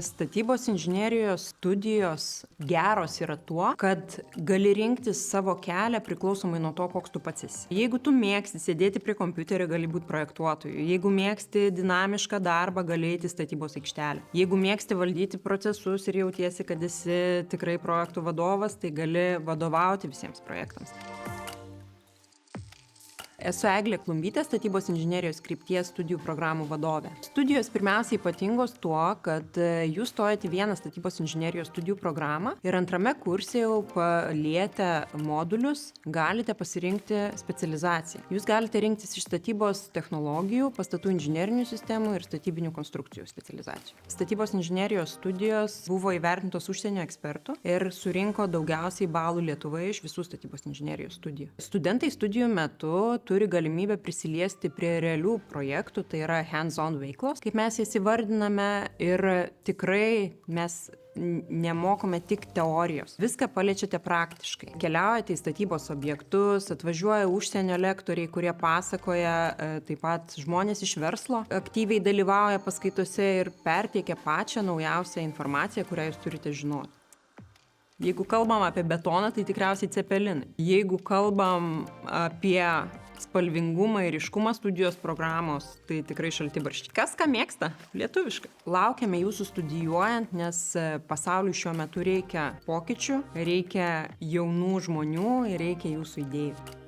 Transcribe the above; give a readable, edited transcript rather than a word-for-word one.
Statybos inžinerijos studijos geros yra tuo, kad gali rinktis savo kelią priklausomai nuo to, koks tu pats esi. Jeigu tu mėgsti sėdėti prie kompiuterio, gali būti projektuotoju. Jeigu mėgsti dinamišką darbą, gali eiti į statybos aikštelę. Jeigu mėgsti valdyti procesus ir jautiesi, kad esi tikrai projektų vadovas, tai gali vadovauti visiems projektams. Esu Eglė Klumbytė, statybos inžinerijos krypties studijų programų vadovė. Studijos pirmiausia ypatingos tuo, kad jūs stojate į vieną statybos inžinerijos studijų programą ir antrame kurse jau palietę modulius galite pasirinkti specializaciją. Jūs galite rinktis iš statybos technologijų, pastatų inžinerinių sistemų ir statybinių konstrukcijų specializacijų. Statybos inžinerijos studijos buvo įvertintos užsienio ekspertų ir surinko daugiausiai balų Lietuvoje iš visų statybos inžinerijos studijų. Studentai studijų metu turi galimybę prisiliesti prie realių projektų, tai yra hands-on veiklos, kaip mes jas įvardiname, ir tikrai mes nemokome tik teorijos. Viską paliečiate praktiškai. Keliaujate į statybos objektus, atvažiuoja užsienio lektoriai, kurie pasakoja, taip pat žmonės iš verslo aktyviai dalyvauja paskaitose ir perteikia pačią naujausią informaciją, kurią jūs turite žinoti. Jeigu kalbam apie betoną, tai tikriausiai cepelinai. Jeigu kalbam apie spalvingumą ir ryškumą studijos programos, tai tikrai šaltibarščiai. Kas ką mėgsta? Lietuviškai. Laukiame jūsų studijuojant, nes pasauliui šiuo metu reikia pokyčių, reikia jaunų žmonių ir reikia jūsų idėjų.